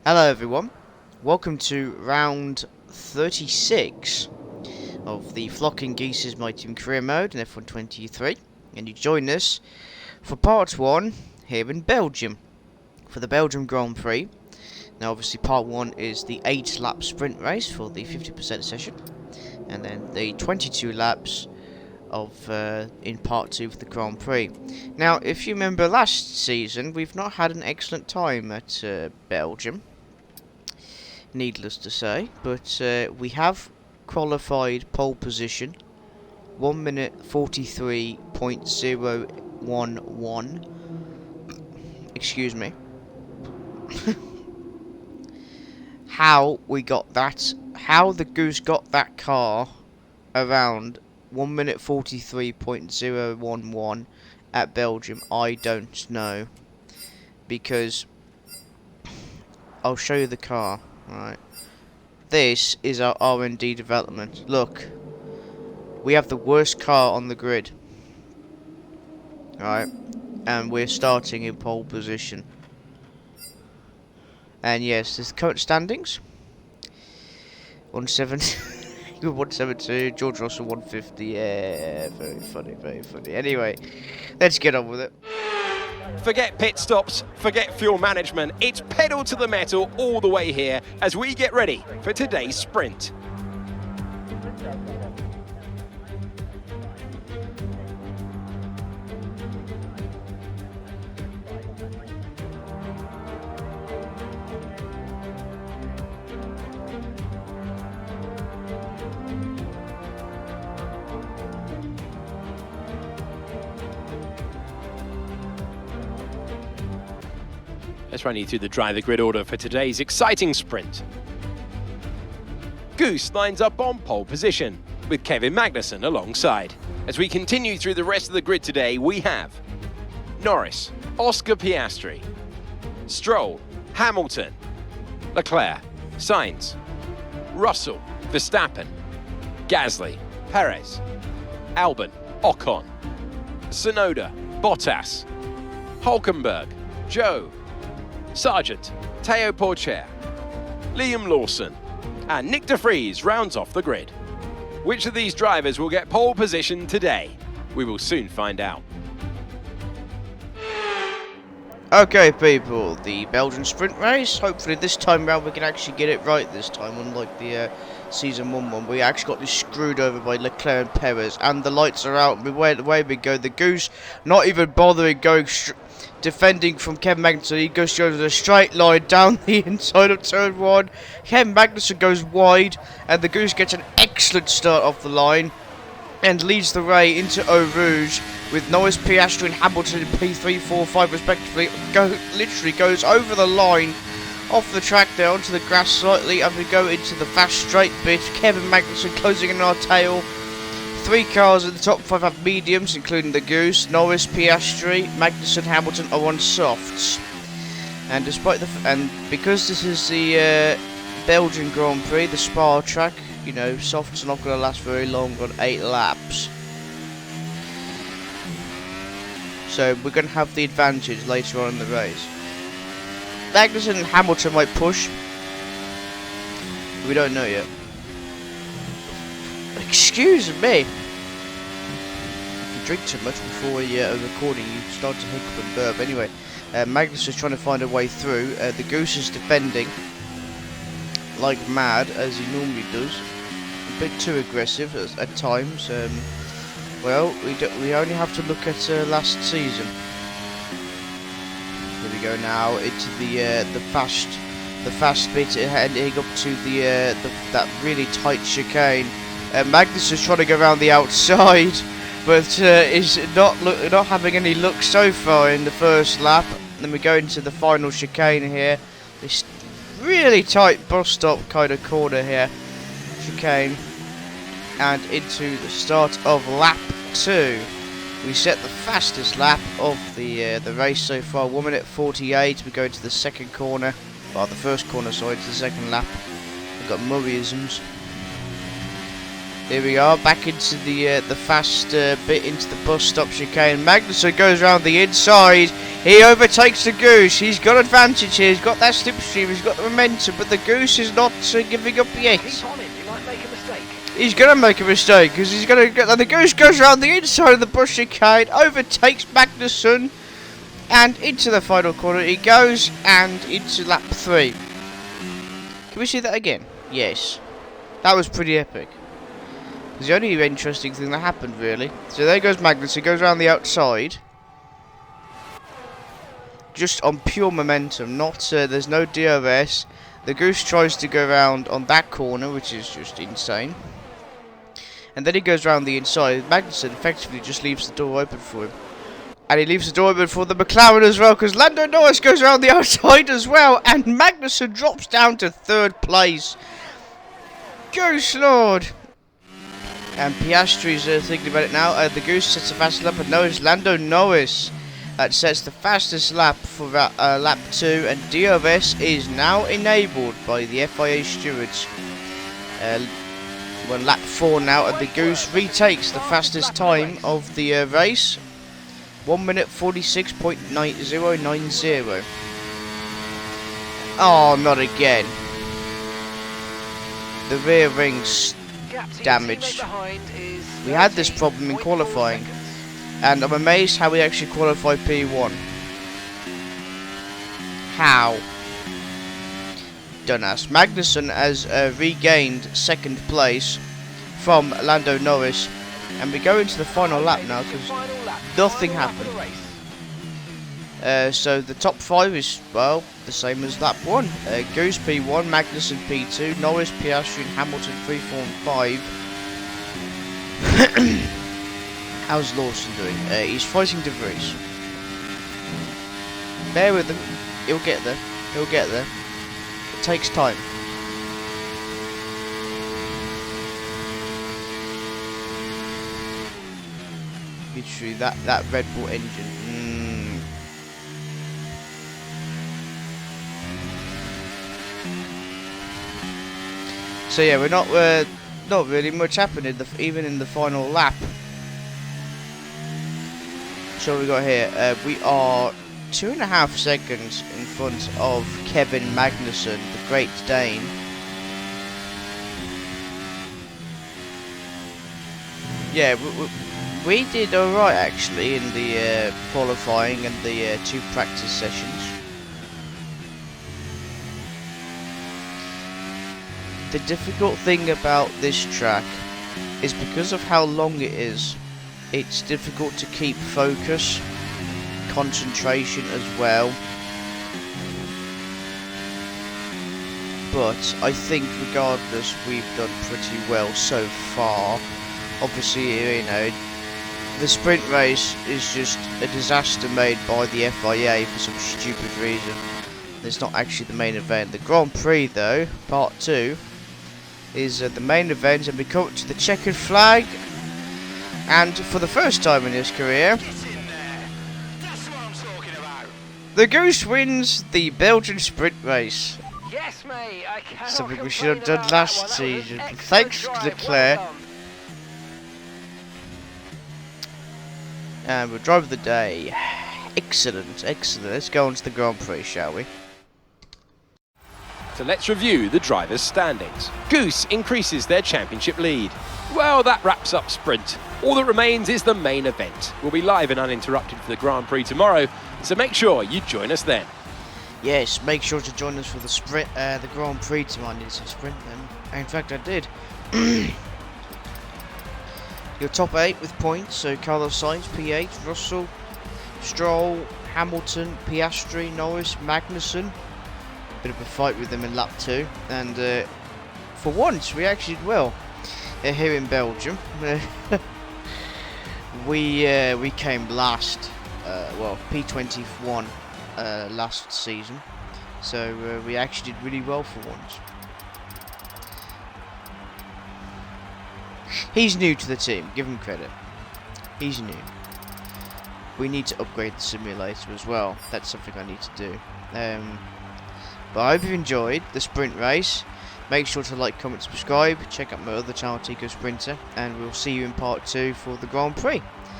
Hello everyone, welcome to round 36 of the Flocking Geese's My Team Career Mode in F123, and you join us for part 1 here in Belgium, for the Belgium Grand Prix. Now obviously part 1 is the 8 lap sprint race for the 50% session, and then the 22 laps of in part 2 for the Grand Prix. Now if you remember last season, we've not had an excellent time at Belgium, needless to say, but we have qualified pole position 1 minute 43.011. Excuse me. How we got that, how the Goose got that car around 1 minute 43.011 at Belgium, I don't know, because I'll show you the car. Right, this is our R&D development. Look, we have the worst car on the grid. Right, and we're starting in pole position. And yes, there's the current standings. 172, George Russell 150. Yeah, very funny, very funny. Anyway, let's get on with it. Forget pit stops, forget fuel management. It's pedal to the metal all the way here as we get ready for today's sprint. Let's run you through the driver grid order for today's exciting sprint. Goose lines up on pole position, with Kevin Magnussen alongside. As we continue through the rest of the grid today, we have Norris, Oscar Piastri, Stroll, Hamilton, Leclerc, Sainz, Russell, Verstappen, Gasly, Perez, Albon, Ocon, Tsunoda, Bottas, Hulkenberg, Joe, Sargent, Teo Porcher, Liam Lawson, and Nick de Vries rounds off the grid. Which of these drivers will get pole position today? We will soon find out. Okay people, the Belgian sprint race. Hopefully this time round we can actually get it right this time, unlike the season 1 one. We actually got this screwed over by Leclerc and Perez, and the lights are out. Away we go. The Goose not even bothering going defending from Kevin Magnussen. He goes over the straight line down the inside of turn 1. Kevin Magnussen goes wide, and the Goose gets an excellent start off the line and leads the way into Eau Rouge with Norris, Piastri and Hamilton in P3, 4, 5 respectively. Literally goes over the line off the track there onto the grass slightly, and we go into the fast straight bit. Kevin Magnussen closing in our tail. 3 cars in the top 5 have mediums, including the Goose. Norris, Piastri, Magnussen, Hamilton are on softs. And despite because this is the Belgian Grand Prix, the Spa track, you know, softs are not going to last very long on 8 laps. So we're going to have the advantage later on in the race. Magnussen and Hamilton might push. We don't know yet. Excuse me. If you drink too much before a recording, you start to hiccup and burp. Anyway, Magnus is trying to find a way through. The Goose is defending like mad, as he normally does. A bit too aggressive at times. Well, we only have to look at last season. Here we go now into the fast bit, heading up to that really tight chicane. Magnus is trying to go around the outside, but is not having any luck so far in the first lap. Then we go into the final chicane here. This really tight bus stop kind of corner here, chicane, and into the start of lap 2. We set the fastest lap of the race so far, 1 minute 48. We go into the second corner, well, the first corner, sorry, to the second lap. We've got Murrayisms. Here we are, back into the fast bit into the bus stop chicane. Magnussen goes around the inside. He overtakes the Goose. He's got advantage here. He's got that slipstream. He's got the momentum. But the Goose is not giving up yet. Keep on it, you might make a mistake. He's going to make a mistake because he's going to get. And the Goose goes around the inside of the bush chicane, overtakes Magnussen, and into the final corner he goes, and into lap 3. Can we see that again? Yes. That was pretty epic. It's the only interesting thing that happened, really. So there goes Magnussen. He goes around the outside. Just on pure momentum. Not there's no DRS. The Goose tries to go around on that corner, which is just insane. And then he goes around the inside. Magnussen effectively just leaves the door open for him. And he leaves the door open for the McLaren as well, because Lando Norris goes around the outside as well. And Magnussen drops down to 3rd place. Goose Lord! And Piastri's thinking about it now. The Goose sets a fast lap, and notice Lando Norris that sets the fastest lap for lap 2, and DRS is now enabled by the FIA stewards. We're on lap 4 now, and the Goose retakes the fastest time of the race. 1 minute 46.9090. Oh, not again. The rear ring's damaged. We had this problem in qualifying, and I'm amazed how we actually qualified P1. How? Don't ask. Magnussen has regained 2nd place from Lando Norris, and we go into the final lap now because nothing happened. So the top 5 is, well, the same as lap 1. Goose P1, Magnussen P2, Norris, Piastri and Hamilton 3, 4 and 5. How's Lawson doing? He's fighting De Vries. Bear with him. He'll get there. He'll get there. It takes time. Literally, that Red Bull engine. So yeah, we're not really much happening even in the final lap. So we got here. We are 2.5 seconds in front of Kevin Magnussen, the Great Dane. Yeah, we did alright actually in the qualifying and the 2 practice sessions. The difficult thing about this track is because of how long it is, it's difficult to keep focus, concentration as well. But I think regardless, we've done pretty well so far. Obviously, you know, the sprint race is just a disaster made by the FIA for some stupid reason. It's not actually the main event. The Grand Prix though, part 2, is the main event, and we come to the checkered flag, and for the first time in his career, the Goose wins the Belgian sprint race. Yes, mate, I cannot Something we should have done complain about last that one. season. That was an Thanks to excellent drive. Leclerc. Well done. And we'll drive of the day. Excellent, excellent. Let's go on to the Grand Prix, shall we? So let's review the drivers' standings. Goose increases their championship lead. Well, that wraps up sprint. All that remains is the main event. We'll be live and uninterrupted for the Grand Prix tomorrow, so make sure you join us then. Yes, make sure to join us for the sprint, the Grand Prix tomorrow. I did some sprint then. In fact, I did. Your top 8 with points, so Carlos Sainz, P8, Russell, Stroll, Hamilton, Piastri, Norris, Magnussen. Bit of a fight with them in lap 2, and for once we actually did well here in Belgium. we came last, well, P123 last season, so we actually did really well for once. He's new to the team, give him credit. He's new. We need to upgrade the simulator as well. That's something I need to do. But I hope you've enjoyed the sprint race. Make sure to like, comment, subscribe. Check out my other channel, Tico Sprinter. And we'll see you in part 2 for the Grand Prix.